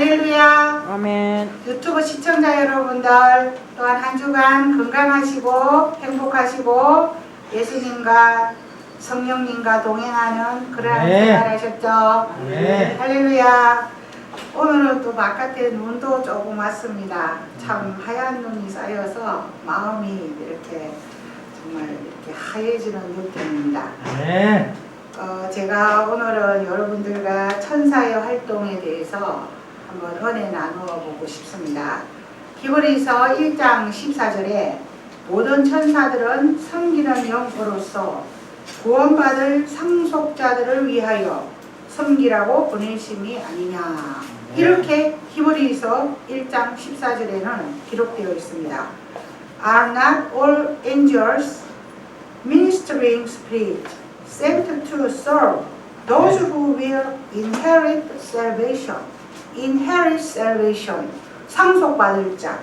할렐루야. 아멘. 유튜브 시청자 여러분들 또한 한 주간 건강하시고 행복하시고 예수님과 성령님과 동행하는 그러한 생활하셨죠. 할렐루야. 오늘은 또 바깥에 눈도 조금 왔습니다. 참 하얀 눈이 쌓여서 마음이 이렇게 정말 이렇게 하얘지는 느낌입니다. 제가 오늘은 여러분들과 천사의 활동에 대해서 한번 은혜 나누어 보고 싶습니다. 히브리서 1장 14절에 모든 천사들은 섬기는 영으로서 구원받을 상속자들을 위하여 섬기라고 보내심이 아니냐, 이렇게 히브리서 1장 14절에는 기록되어 있습니다. Are not all angels ministering spirits sent to serve those who will inherit salvation? Inherit salvation. 상속받을 자.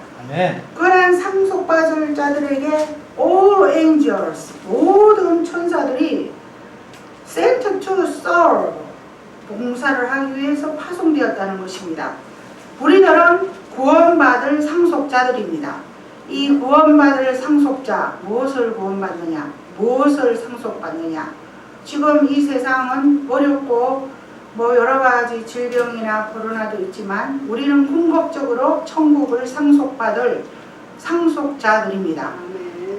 그러한 상속받을 자들에게 all angels, 모든 천사들이 sent to serve, 봉사를 하기 위해서 파송되었다는 것입니다. 우리들은 구원받을 상속자들입니다. 이 구원받을 상속자, 무엇을 구원받느냐, 무엇을 상속받느냐. 지금 이 세상은 어렵고 여러가지 질병이나 코로나도 있지만 우리는 궁극적으로 천국을 상속받을 상속자들입니다.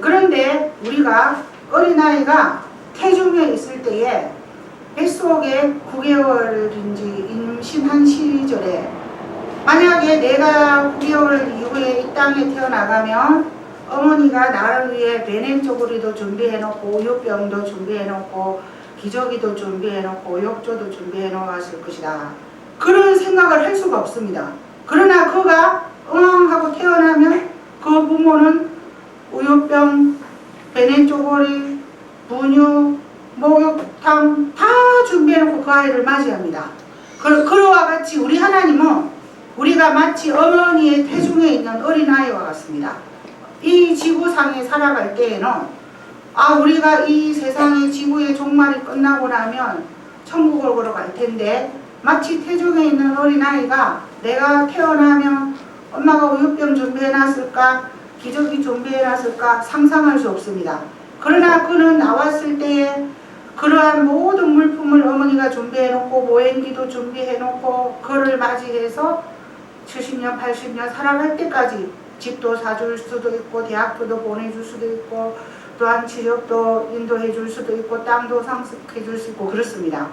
그런데 우리가 어린아이가 태중에 있을 때에 뱃속에 9개월인지 임신한 시절에 만약에 내가 9개월 이후에 이 땅에 태어나가면 어머니가 나를 위해 베넨초고리도 준비해놓고 우유병도 준비해놓고 기저귀도 준비해놓고 욕조도 준비해놓았을 것이다. 그런 생각을 할 수가 없습니다. 그러나 그가 하고 태어나면 그 부모는 우유병, 베넨초고리, 분유, 목욕탕 다 준비해놓고 그 아이를 맞이합니다. 그와 같이 우리 하나님은 우리가 마치 어머니의 태중에 있는 어린아이와 같습니다. 이 지구상에 살아갈 때에는 우리가 이 세상의 지구의 종말이 끝나고 나면 천국으로 갈 텐데 마치 태중에 있는 어린아이가 내가 태어나면 엄마가 우유병 준비해놨을까, 기저귀 준비해놨을까 상상할 수 없습니다. 그러나 그는 나왔을 때에 그러한 모든 물품을 어머니가 준비해놓고 모행기도 준비해놓고 그를 맞이해서 70년 80년 살아갈 때까지 집도 사줄 수도 있고 대학교도 보내줄 수도 있고 또한 취업도 인도해 줄 수도 있고 땅도 상속해 줄 수 있고 그렇습니다.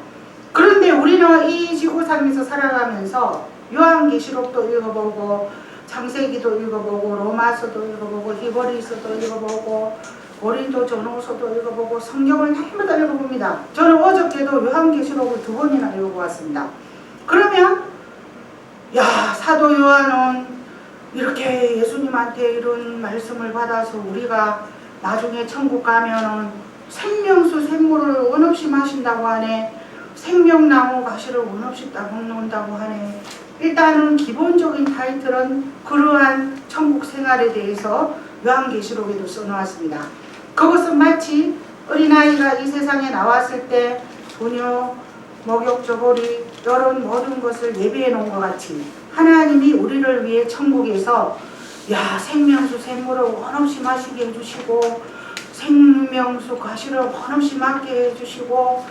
그런데 우리는 이 지구상에서 살아가면서 요한계시록도 읽어보고 창세기도 읽어보고 로마서도 읽어보고 히브리서도 읽어보고 고린도 전후서도 읽어보고 성경을 날마다 읽어봅니다. 저는 어저께도 요한계시록을 2번이나 읽어보았습니다. 그러면 사도 요한은 이렇게 예수님한테 이런 말씀을 받아서 우리가 나중에 천국 가면은 생명수 샘물을 원없이 마신다고 하네. 생명나무 가시를 원없이 따먹는다고 하네. 일단은 기본적인 타이틀은 그러한 천국 생활에 대해서 요한계시록에도 써놓았습니다. 그것은 마치 어린아이가 이 세상에 나왔을 때 분유, 목욕, 저고리 이런 모든 것을 예비해 놓은 것 같이 하나님이 우리를 위해 천국에서 생명수 샘물을 원없이 마시게 해주시고 생명수 가시를 원없이 맞게 해주시고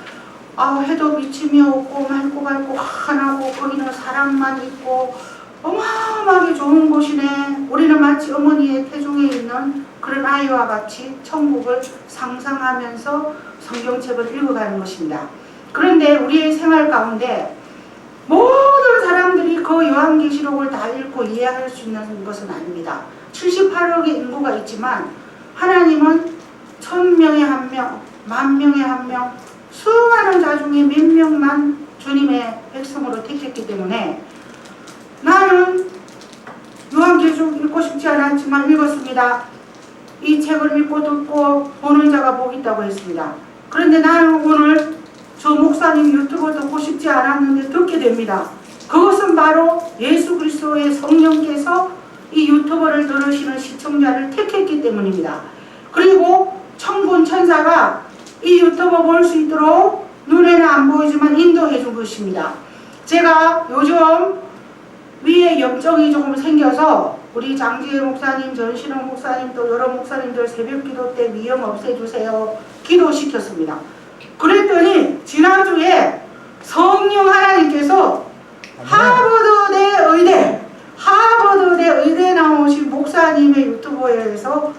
해도 비침이 없고 맑고 밝고 환하고 거기는 사랑만 있고 어마어마하게 좋은 곳이네. 우리는 마치 어머니의 태중에 있는 그런 아이와 같이 천국을 상상하면서 성경책을 읽어가는 것입니다. 그런데 우리의 생활 가운데 모든 사람들이 그 요한계시록을 다 읽고 이해할 수 있는 것은 아닙니다. 78억의 인구가 있지만 하나님은 1000명에 1명, 10,000명에 1명, 수많은 자 중에 몇 명만 주님의 백성으로 택했기 때문에 나는 요한계시록 읽고 싶지 않았지만 읽었습니다. 이 책을 읽고 듣고 보는 자가 복이 있다고 했습니다. 그런데 나는 오늘 저 목사님 유튜브 듣고 싶지 않았는데 듣게 됩니다. 그것은 바로 예수 그리스도의 성령께서 이 유튜브를 들으시는 시청자를 택했기 때문입니다. 그리고 천군 천사가 이 유튜브 볼 수 있도록 눈에는 안 보이지만 인도해 준 것입니다. 제가 요즘 위에 염증이 조금 생겨서 우리 장지혜 목사님, 전신호 목사님 또 여러 목사님들 새벽기도 때 위염 없애주세요 기도시켰습니다. 그랬더니 지난주에 성령 하나님께서 하버드대 의대 나오신 목사님의 유튜브에서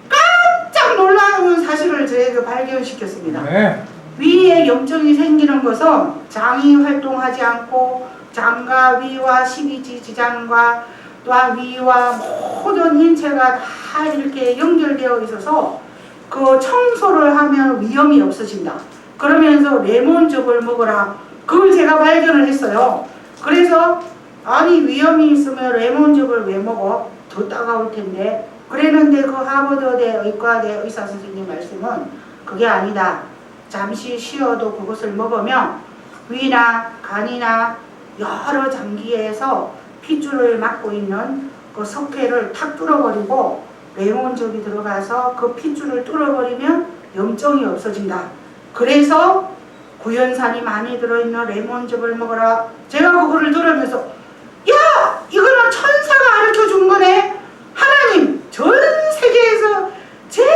깜짝 놀라운 사실을 저에게 발견시켰습니다. 네. 위에 염증이 생기는 것은 장이 활동하지 않고 장과 위와 십이지 지장과 또한 위와 모든 인체가 다 이렇게 연결되어 있어서 그 청소를 하면 위염이 없어진다. 그러면서 레몬즙을 먹어라. 그걸 제가 발견을 했어요. 그래서 아니 위염이 있으면 레몬즙을 왜 먹어? 더 따가울 텐데. 그랬는데 그 하버드대 의과대 의사 선생님 말씀은 그게 아니다. 잠시 쉬어도 그것을 먹으면 위나 간이나 여러 장기에서 핏줄을 막고 있는 그 석회를 탁 뚫어버리고 레몬즙이 들어가서 그 핏줄을 뚫어버리면 염증이 없어진다. 그래서 구연산이 많이 들어있는 레몬즙을 먹어라. 제가 그거를 들으면서 야! 이거는 천사가 가르쳐준 거네. 하나님 전 세계에서 제일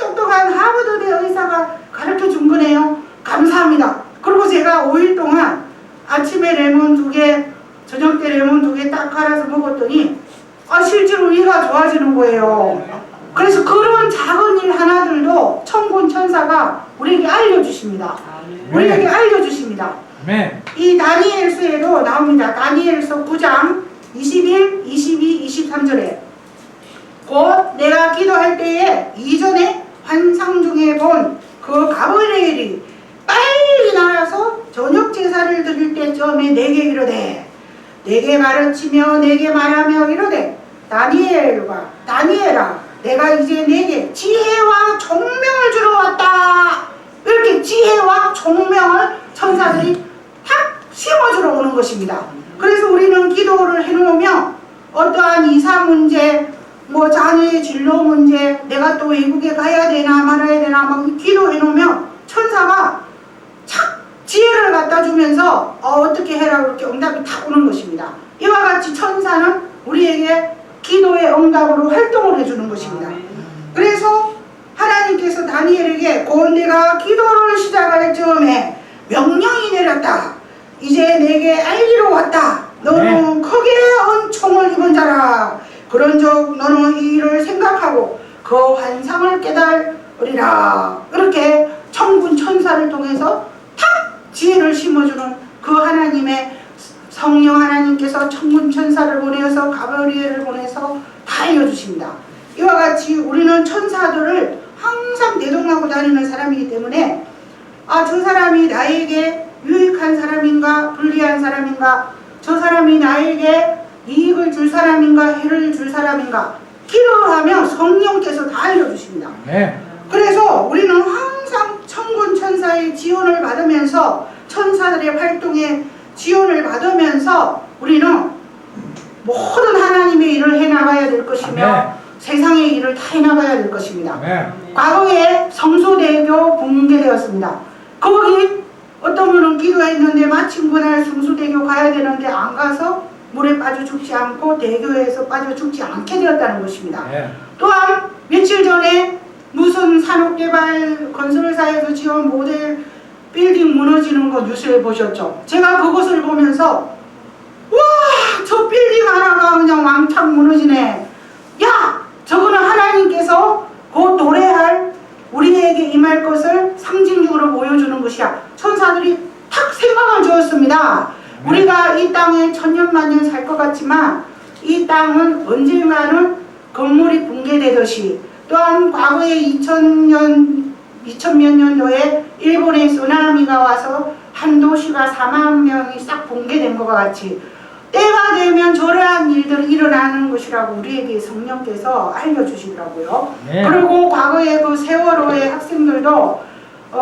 똑똑한 하버드대 의사가 가르쳐준 거네요. 감사합니다. 그리고 제가 5일 동안 아침에 레몬 2개, 저녁 때 레몬 2개 딱 갈아서 먹었더니 실제로 위가 좋아지는 거예요. 그래서 그런 작은 일 하나들도 천군 천사가 우리에게 알려주십니다. 우리에게 알려주십니다. 이 다니엘서에도 나옵니다. 다니엘서 9장 21, 22, 23절에 곧 내가 기도할 때에 이전에 환상 중에 본 그 가브리엘이 빨리 나와서 저녁 제사를 드릴 때쯤에 내게 이르되 내게 가르치며 내게 말하며 이르되 다니엘아 내가 이제 내게 지혜와 총명을 주러 왔다. 이렇게 지혜와 총명을 천사들이 탁 심어주러 오는 것입니다. 그래서 우리는 기도를 해놓으면 어떠한 이사 문제, 뭐 자녀의 진로 문제, 내가 또 외국에 가야 되나 말아야 되나 막 기도해놓으면 천사가 착 지혜를 갖다 주면서 어떻게 해라 그렇게 응답이 탁 오는 것입니다. 이와 같이 천사는 우리에게 기도의 응답으로 활동을 해주는 것입니다. 그래서 하나님께서 다니엘에게 곧 내가 기도를 시작할 즈음에 명령이 내렸다. 이제 내게 알리러 왔다. 너는 크게 은총을 입은 자라. 그런즉 너는 이 일을 생각하고 그 환상을 깨달으리라. 이렇게 천군 천사를 통해서 탁 지혜를 심어주는 그 하나님의 성령 하나님께서 천군 천사를 보내서 가브리엘을 보내서 다 알려주십니다. 이와 같이 우리는 천사들을 항상 대동하고 다니는 사람이기 때문에 저 사람이 나에게 유익한 사람인가 불리한 사람인가, 저 사람이 나에게 이익을 줄 사람인가 해를 줄 사람인가 기도하면 성령께서 다 알려주십니다. 그래서 우리는 항상 천군 천사의 지원을 받으면서 천사들의 활동에 지원을 받으면서 우리는 모든 하나님의 일을 해나가야 될 것이며 세상의 일을 다 해나가야 될 것입니다. 과거에 성수대교 붕괴되었습니다. 거기 어떤 분은 기도했는데 마침 그날 성수대교 가야 되는데 안 가서 물에 빠져 죽지 않고 대교에서 빠져 죽지 않게 되었다는 것입니다. 또한 며칠 전에 무슨 산업개발 건설사에서 지은 모델 빌딩 무너지는 거 뉴스에 보셨죠? 제가 그것을 보면서 와, 저 빌딩 하나가 그냥 왕창 무너지네. 야, 저거는 하나님께서 곧 노래할 우리에게 임할 것을 상징적으로 보여주는 것이야. 천사들이 탁 생각을 주었습니다. 우리가 이 땅에 천년만년 살 것 같지만 이 땅은 언젠가는 건물이 붕괴되듯이, 또한 과거에 2000몇 년도에 일본에 쓰나미가 와서 한 도시가 4만 명이 싹 붕괴된 것과 같이 때가 되면 저러한 일들이 일어나는 것이라고 우리에게 성령께서 알려주시더라고요. 그리고 과거에 그 세월호의 학생들도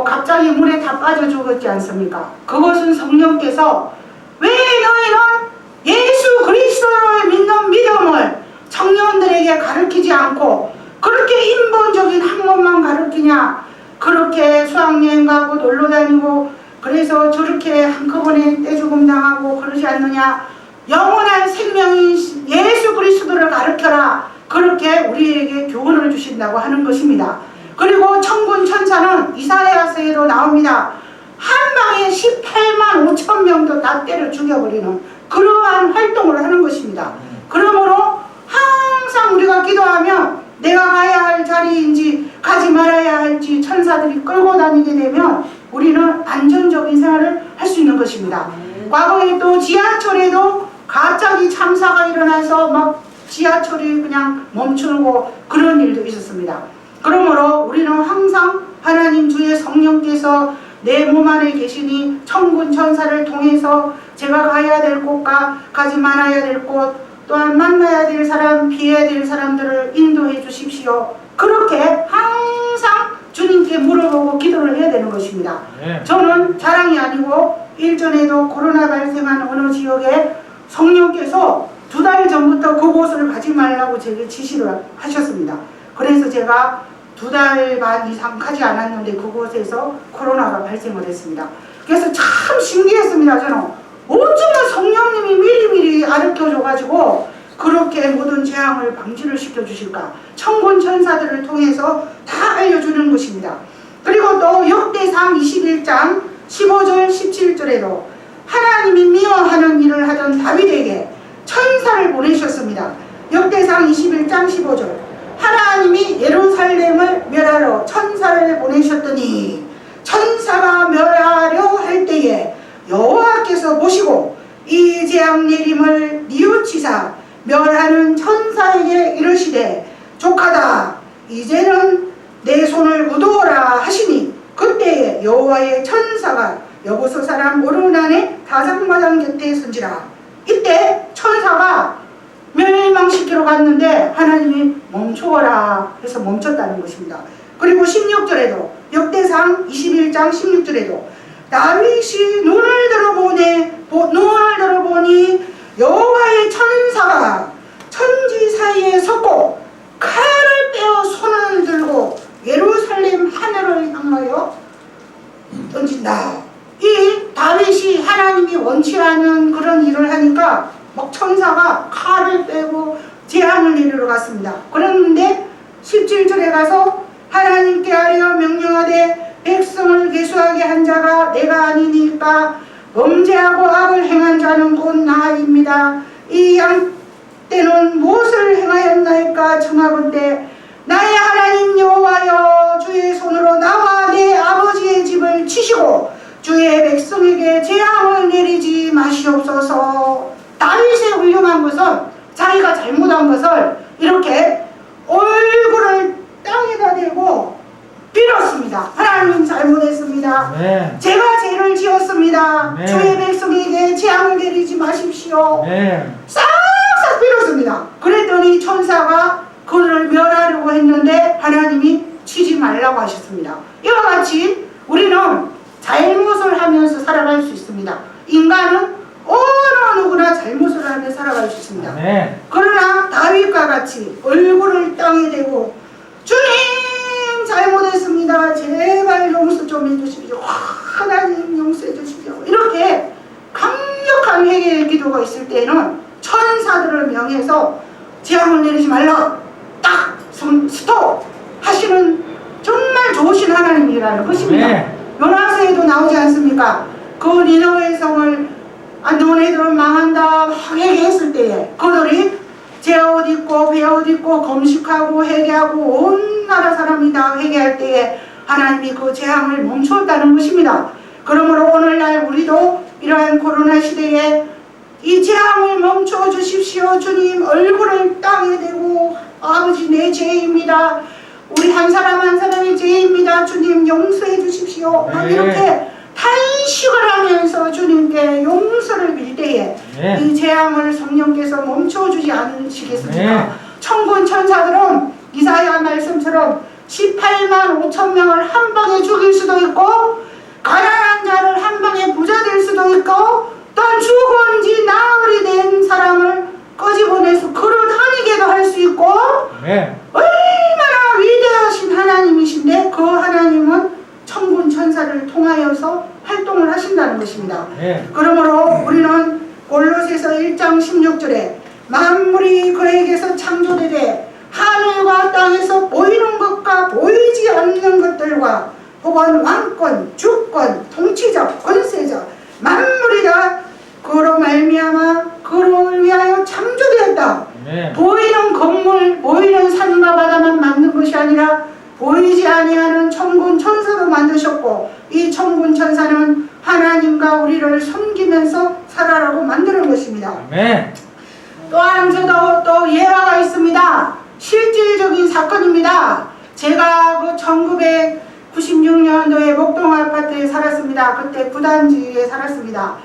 갑자기 물에 다 빠져 죽었지 않습니까? 그것은 성령께서 왜 너희는 예수 그리스도를 믿는 믿음을 청년들에게 가르치지 않고 그렇게 인본적인 학문만 가르치냐, 그렇게 수학여행 가고 놀러다니고 그래서 저렇게 한꺼번에 떼죽음 당하고 그러지 않느냐, 영원한 생명이 지켜주신다고 하는 것입니다. 그리고 천군 천사는 이사야서에도 나옵니다. 한 방에 18만 5천 명도 다 때려 죽여버리는 그러한 활동을 하는 것입니다. 그러므로 항상 우리가 기도하면 내가 가야 할 자리인지 가지 말아야 할지 천사들이 끌고 다니게 되면 우리는 안전적인 생활을 할 수 있는 것입니다. 과거에 또 지하철에도 갑자기 참사가 일어나서 막 지하철이 그냥 멈추고 그런 일도 있었습니다. 그러므로 우리는 항상 하나님 주의 성령께서 내 몸 안에 계시니 천군 천사를 통해서 제가 가야 될 곳과 가지 말아야 될 곳, 또한 만나야 될 사람, 피해야 될 사람들을 인도해 주십시오. 그렇게 항상 주님께 물어보고 기도를 해야 되는 것입니다. 저는 자랑이 아니고 일전에도 코로나 발생한 어느 지역에 성령께서 2달 전부터 그곳을 가지 말라고 제게 지시를 하셨습니다. 그래서 제가 2달 반 이상 가지 않았는데 그곳에서 코로나가 발생을 했습니다. 그래서 참 신기했습니다. 저는 어쩌면 성령님이 미리미리 가르쳐줘가지고 그렇게 모든 재앙을 방지를 시켜주실까. 천군 천사들을 통해서 다 알려주는 것입니다. 그리고 또 역대상 21장 15절 17절에도 하나님이 미워하는 일을 하던 다윗에게 천사를 보내셨습니다. 역대상 21장 15절 하나님이 예루살렘을 멸하러 천사를 보내셨더니 천사가 멸하려 할 때에 여호와께서 보시고 이 재앙 내림을 뉘우치사 멸하는 천사에게 이르시되 족하다 이제는 내 손을 거두어라 하시니 그때에 여호와의 천사가 여보서 사람 오르난의 다장마당 곁에 선지라. 이때 천사가 멸망시키러 갔는데 하나님이 멈추어라 해서 멈췄다는 것입니다. 그리고 16절에도 역대상 21장 16절에도 다윗이 눈을 들어보니 여호와의 천사가 천지 사이에 섰고 칼을 빼어 손을 들고 예루살렘 하늘을 향하여 던진다. 이 다윗이 하나님이 원치 않은 그런 일을 하니까 막 천사가 칼을 빼고 재앙을 내리러 갔습니다. 그랬는데 17절에 가서 하나님께 하려 명령하되 백성을 계수하게 한 자가 내가 아니니까 범죄하고 악을 행한 자는 곧 나입니다. 이 양 때는 무엇을 행하였나이까 청하건대 나의 하나님 여호와여 주의 손으로 나와 내 아버지의 집을 치시고 주의 백성에게 재앙을 내리지 마시옵소서. 다윗의 훌륭한 것은 자기가 잘못한 것을 이렇게 얼굴을 땅에다 대고 빌었습니다. 하나님 잘못했습니다. 네. 제가 죄를 지었습니다. 네. 주의 백성에게 재앙을 내리지 마십시오. 네. 싹싹 빌었습니다. 그랬더니 천사가 그를 멸하려고 했는데 하나님이 치지 말라고 하셨습니다. 이와 같이 우리는 잘못을 하면서 살아갈 수 있습니다. 인간은 어느 누구나 잘못을 하며 살아갈 수 있습니다. 네. 그러나 다윗과 같이 얼굴을 땅에 대고 주님 잘못했습니다. 제발 용서 좀 해주십시오. 하나님 용서해 주십시오. 이렇게 강력한 회개의 기도가 있을 때는 천사들을 명해서 재앙을 내리지 말라. 딱 스톱 하시는 정말 좋으신 하나님이라는 것입니다. 네. 요나서에도 나오지 않습니까? 그 니느웨 성을 너네들은 망한다 회개했을 때에 그들이 제 옷 입고 배 옷 입고 금식하고 회개하고 온 나라 사람이 다 회개할 때에 하나님이 그 재앙을 멈추었다는 것입니다. 그러므로 오늘날 우리도 이러한 코로나 시대에 이 재앙을 멈춰 주십시오. 주님 얼굴을 땅에 대고 아버지 내 죄입니다. 우리 한 사람 한 사람의 죄입니다. 주님 용서해 주십시오. 네. 이렇게 탄식을 하면서 주님께 용서를 빌 때에 네. 이 재앙을 성령께서 멈춰주지 않으시겠습니까? 네. 천군 천사들은 이사야 말씀처럼 18만 5천 명을 한 방에 죽일 수도 있고 가난한 자를 한 방에 부자 될 수도 있고 또한 죽은 지 나흘이 된 사람을 꺼집어내서 그릇 다니게도 할 수 있고 네. 얼마나 위대하신 하나님이신데 그 하나님은 천군 천사를 통하여서 활동을 하신다는 것입니다. 네. 그러므로 우리는 골로새서 1장 16절에 만물이 그에게서 창조되되 하늘과 땅에서 보이는 것과 보이지 않는 것들과 혹은 왕권, 주권, 통치자, 권세자, 만물이 다 그로 말미암아 그를 위하여 창조되었다. 네. 보이는 건물, 보이는 산과 바다만 만든 것이 아니라 보이지 아니하는 천군 천사도 만드셨고, 이 천군 천사는 하나님과 우리를 섬기면서 살아라고 만드는 것입니다. 아멘. 또한 또 예화가 있습니다. 실질적인 사건입니다. 제가 그 1996년도에 목동 아파트에 살았습니다. 그때 구단지에 살았습니다.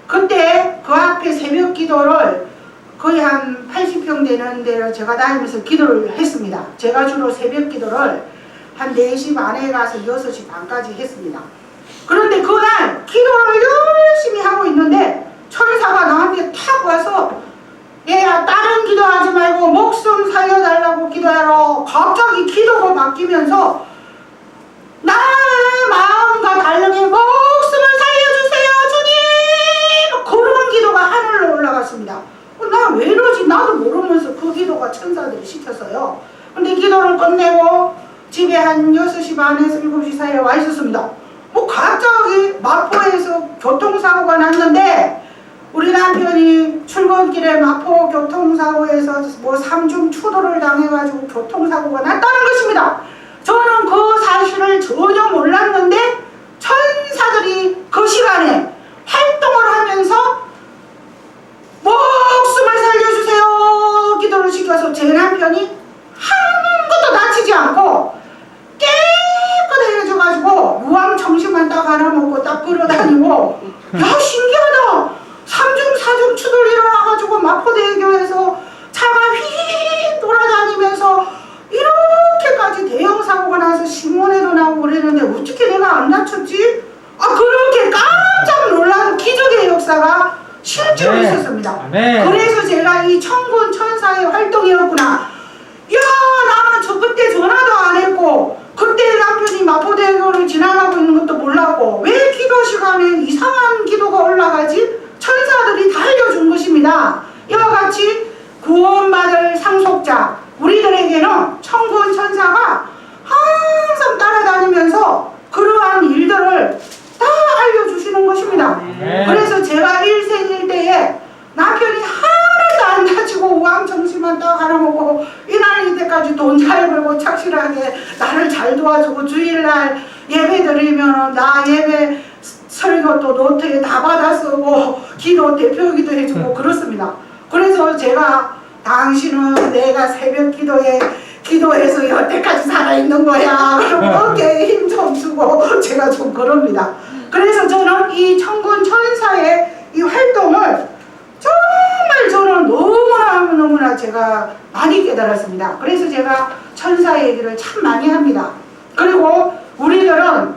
그때 그 앞에 새벽 기도를 거의 한 80평 되는 데를 제가 다니면서 기도를 했습니다. 제가 주로 새벽 기도를 한 4시 반에 가서 6시 반까지 했습니다. 그런데 그날 기도를 열심히 하고 있는데 천사가 나한테 탁 와서 얘야, 다른 기도하지 말고 목숨 살려달라고 기도하라. 갑자기 기도가 바뀌면서 나의 마음과 다르게 목숨을 살려주세요 주님, 그런 기도가 하늘로 올라갔습니다. 나 왜 이러지? 나도 모르면서 그 기도가 천사들이 시켰어요. 근데 기도를 끝내고 집에 한 6시 반에서 7시 사이에 와 있었습니다. 갑자기 마포에서 교통사고가 났는데 우리 남편이 출근길에 마포 교통사고에서 3중 추돌을 당해가지고 교통사고가 났다는 것입니다. 저는 그 사실을 전혀 몰랐는데 천사들이 그 시간에 활동을 하면서 목숨을 살려주세요 기도를 시켜서 제 남편이 아무것도 다치지 않고 깨끗해져가지고 유황청심만 딱 하나 먹고 딱 끌어다니고, 야, 신기하다. 3중 4중 추돌 일어나가지고 마포대교에서 차가 휘 돌아다니면서 이렇게까지 대형 사고가 나서 신문에도 나오고 그랬는데 어떻게 내가 안 다쳤지? 그렇게 깜짝 놀라는 기적의 역사가 실제로 있었습니다. 그래서 제가 이 천군 천사의 활동이었구나. 야, 나는 저 그때 전화도 안 했고 그때 남편이 마포대교를 지나가고 있는 것도 몰랐고 왜 기도 시간에 이상한 기도가 올라가지? 천사들이 다 알려준 것입니다. 이와 같이 구원받을 상속자 우리들에게는 천군 천사가 항상 따라다니면서 그러한 일들을 다 알려주시는 것입니다. 그래서 제가 일생일대에 남편이 하나도 안 다치고 우황정심만 딱 하나 먹고 이날 이때까지 돈 잘 벌고 착실하게 나를 잘 도와주고 주일날 예배 드리면 나 예배 설교 또 노트에 다 받아 쓰고 기도 대표기도 해주고 그렇습니다. 그래서 제가 당신은 내가 새벽 기도해서 여태까지 살아있는 거야. 그럼 어깨에 힘 좀 주고 제가 좀 그럽니다. 그래서 저는 이 천군 천사의 이 활동을 정말 저는 너무나 제가 많이 깨달았습니다. 그래서 제가 천사 얘기를 참 많이 합니다. 그리고 우리들은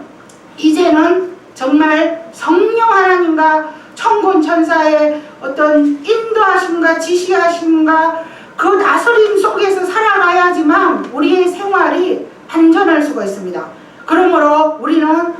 이제는 정말 성령 하나님과 천군 천사의 어떤 인도하심과 지시하심과 그 다스림 속에서 살아가야지만 우리의 생활이 안전할 수가 있습니다. 그러므로 우리는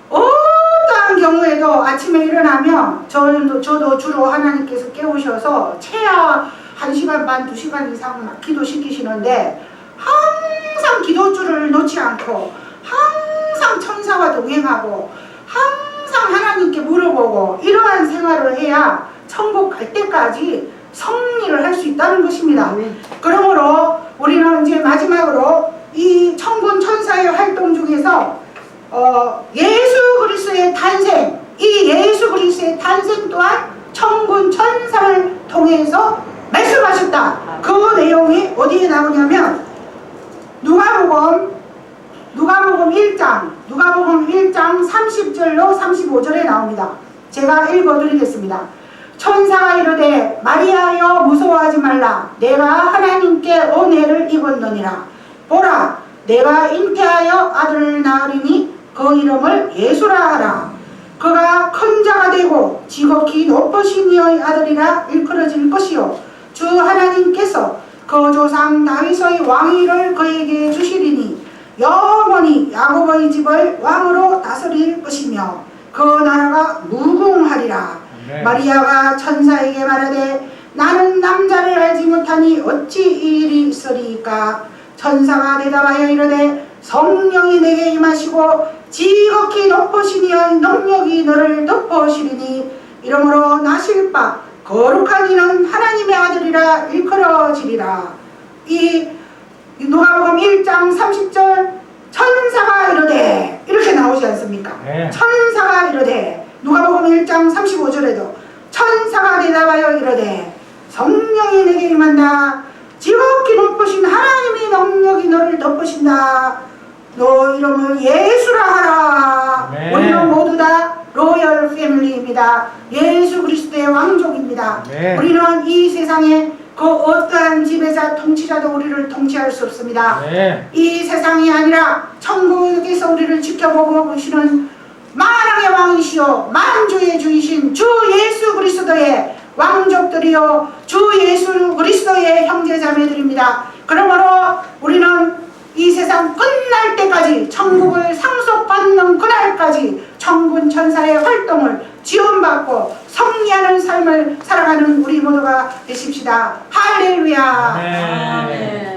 어떠한 경우에도 아침에 일어나면 저도 주로 하나님께서 깨우셔서 최하 1시간 반, 2시간 이상 기도시키시는데 항상 기도줄을 놓지 않고 항상 천사와 동행하고 항상 하나님께 물어보고 이러한 생활을 해야 천국 갈 때까지 성리를 할 수 있다는 것입니다. 그러므로 우리는 이제 마지막으로 이 천군 천사의 활동 중에서 예수 그리스도의 탄생, 이 예수 그리스도의 탄생 또한 천군 천사를 통해서 말씀하셨다. 그 내용이 어디에 나오냐면 누가복음 1장 30절로 35절에 나옵니다. 제가 읽어드리겠습니다. 천사가 이르되 마리아여 무서워하지 말라. 내가 하나님께 은혜를 입었느니라. 보라 내가 잉태하여 아들을 낳으리니 그 이름을 예수라 하라. 그가 큰 자가 되고 지극히 높으신 이의 아들이라 일컬어질 것이요 주 하나님께서 그 조상 다윗의 왕위를 그에게 주시리니 영원히 야곱의 집을 왕으로 다스릴 것이며 그 나라가 무궁하리라. 마리아가 천사에게 말하되 나는 남자를 알지 못하니 어찌 이 일이 있으리까. 천사가 대답하여 이르되 성령이 내게 임하시고 지극히 높으시니 능력이 너를 덮으시리니 이러므로 나실 바 거룩한 이는 하나님의 아들이라 일컬어지리라. 이 누가복음 1장 30절 천사가 이르되 이렇게 나오지 않습니까? 네. 천사가 이르되 누가복음 1장 35절에도 천사가 대답하여 이르되 성령이 내게 임한다. 지극히 높으신 하나님의 능력이 너를 덮으신다. 너 이름을 예수라 하라. 네. 우리는 모두 다 로열 패밀리입니다. 예수 그리스도의 왕족입니다. 네. 우리는 이 세상에 그 어떠한 지배자 통치자도 우리를 통치할 수 없습니다. 네. 이 세상이 아니라 천국에서 우리를 지켜보고 계시는 만왕의 왕이시요 만주의 주이신 주 예수 그리스도의 왕족들이요 주 예수 그리스도의 형제자매들입니다. 그러므로 우리는 이 세상 끝날 때까지 천국을 상속받는 그날까지 천군 천사의 활동을 지원받고 성리하는 삶을 살아가는 우리 모두가 되십시다. 할렐루야. 아멘.